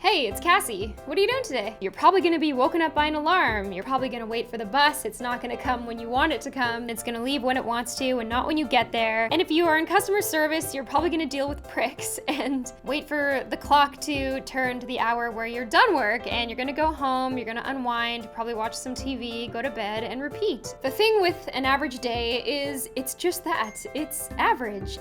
Hey, it's Cassie. What are you doing today? You're probably gonna be woken up by an alarm. You're probably gonna wait for the bus. It's not gonna come when you want it to come. It's gonna leave when it wants to and not when you get there. And if you are in customer service, you're probably gonna deal with pricks and wait for the clock to turn to the hour where you're done work and you're gonna go home, you're gonna unwind, probably watch some TV, go to bed, and repeat. The thing with an average day is it's just that. It's average.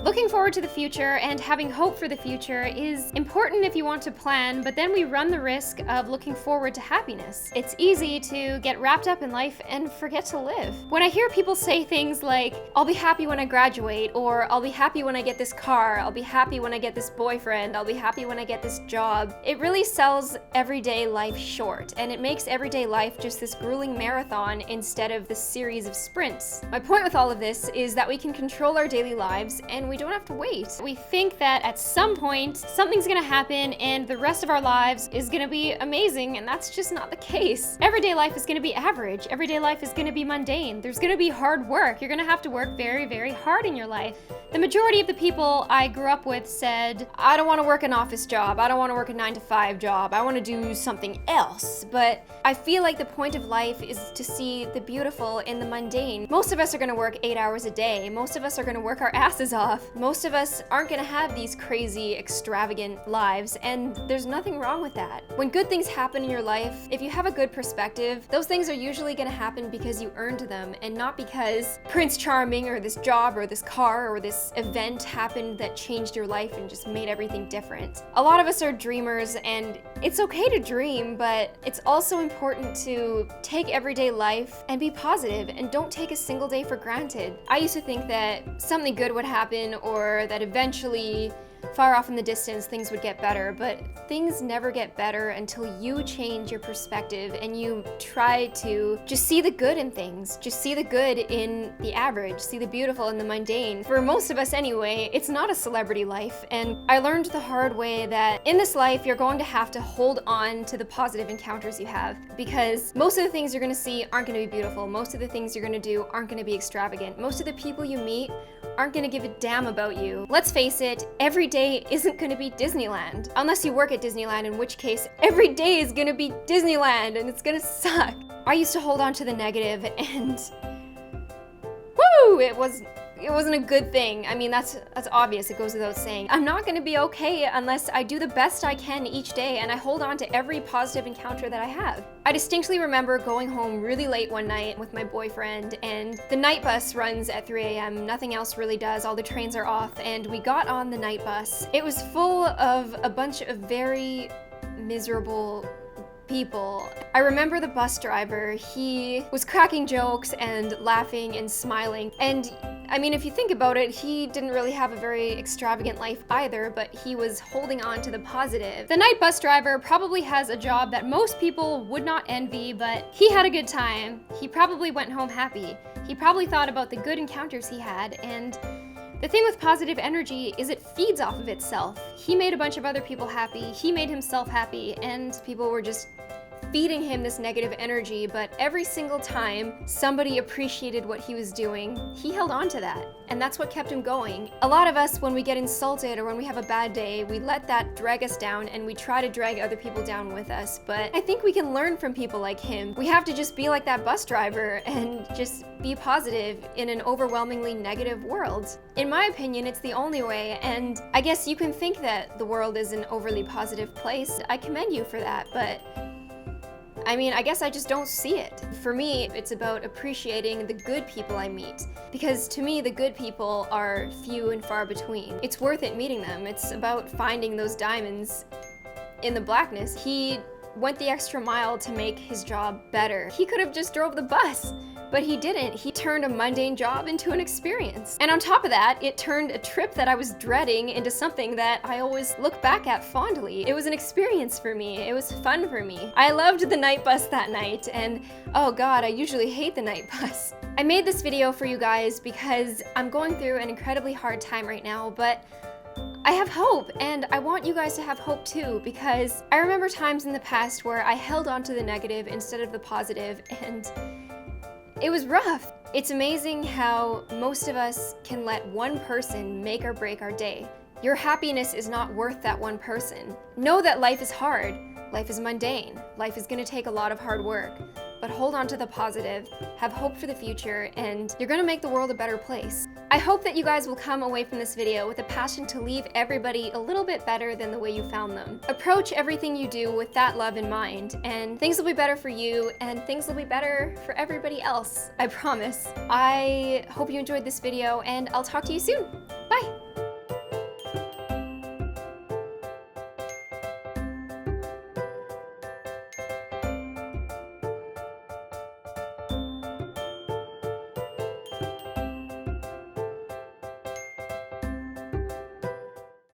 Looking forward to the future and having hope for the future is important if you want to plan, but then we run the risk of looking forward to happiness. It's easy to get wrapped up in life and forget to live. When I hear people say things like, I'll be happy when I graduate, or I'll be happy when I get this car, I'll be happy when I get this boyfriend, I'll be happy when I get this job, it really sells everyday life short, and it makes everyday life just this grueling marathon instead of this series of sprints. My point with all of this is that we can control our daily lives and we don't have to wait. We think that at some point something's gonna happen and the rest of our lives is gonna be amazing, and that's just not the case. Everyday life is gonna be average. Everyday life is gonna be mundane. There's gonna be hard work. You're gonna have to work very, very hard in your life. The majority of the people I grew up with said, I don't wanna work an office job. I don't wanna work a 9-to-5 job. I wanna do something else. But I feel like the point of life is to see the beautiful in the mundane. Most of us are gonna work 8 hours a day. Most of us are gonna work our asses off. Most of us aren't gonna have these crazy, extravagant lives, and there's nothing wrong with that. When good things happen in your life, if you have a good perspective, those things are usually gonna happen because you earned them, and not because Prince Charming or this job or this car or this event happened that changed your life and just made everything different. A lot of us are dreamers, and it's okay to dream, but it's also important to take everyday life and be positive and don't take a single day for granted. I used to think that something good would happen or that eventually, far off in the distance, things would get better, but things never get better until you change your perspective and you try to just see the good in things. Just see the good in the average, see the beautiful in the mundane. For most of us anyway, it's not a celebrity life, and I learned the hard way that in this life, you're going to have to hold on to the positive encounters you have, because most of the things you're gonna see aren't gonna be beautiful. Most of the things you're gonna do aren't gonna be extravagant. Most of the people you meet aren't gonna give a damn about you. Let's face it, every day isn't gonna be Disneyland. Unless you work at Disneyland, in which case every day is gonna be Disneyland and it's gonna suck. I used to hold on to the negative and woo, it wasn't a good thing. I mean, that's obvious, it goes without saying. I'm not gonna be okay unless I do the best I can each day and I hold on to every positive encounter that I have. I distinctly remember going home really late one night with my boyfriend, and the night bus runs at 3 a.m. Nothing else really does, all the trains are off, and we got on the night bus. It was full of a bunch of very miserable people. I remember the bus driver, he was cracking jokes and laughing and smiling, and I mean, if you think about it, he didn't really have a very extravagant life either, but he was holding on to the positive. The night bus driver probably has a job that most people would not envy, but he had a good time. He probably went home happy. He probably thought about the good encounters he had, and the thing with positive energy is it feeds off of itself. He made a bunch of other people happy, he made himself happy, and people were just feeding him this negative energy, but every single time somebody appreciated what he was doing, he held on to that, and that's what kept him going. A lot of us, when we get insulted or when we have a bad day, we let that drag us down and we try to drag other people down with us, but I think we can learn from people like him. We have to just be like that bus driver and just be positive in an overwhelmingly negative world. In my opinion, it's the only way, and I guess you can think that the world is an overly positive place. I commend you for that, but I mean, I guess I just don't see it. For me, it's about appreciating the good people I meet, because to me, the good people are few and far between. It's worth it meeting them. It's about finding those diamonds in the blackness. He went the extra mile to make his job better. He could have just drove the bus, but he didn't. He turned a mundane job into an experience. And on top of that, it turned a trip that I was dreading into something that I always look back at fondly. It was an experience for me. It was fun for me. I loved the night bus that night, and oh god, I usually hate the night bus. I made this video for you guys because I'm going through an incredibly hard time right now, but I have hope, and I want you guys to have hope too, because I remember times in the past where I held on to the negative instead of the positive, and it was rough. It's amazing how most of us can let one person make or break our day. Your happiness is not worth that one person. Know that life is hard, life is mundane, life is going to take a lot of hard work, but hold on to the positive, have hope for the future, and you're going to make the world a better place. I hope that you guys will come away from this video with a passion to leave everybody a little bit better than the way you found them. Approach everything you do with that love in mind, and things will be better for you, and things will be better for everybody else, I promise. I hope you enjoyed this video, and I'll talk to you soon. Bye!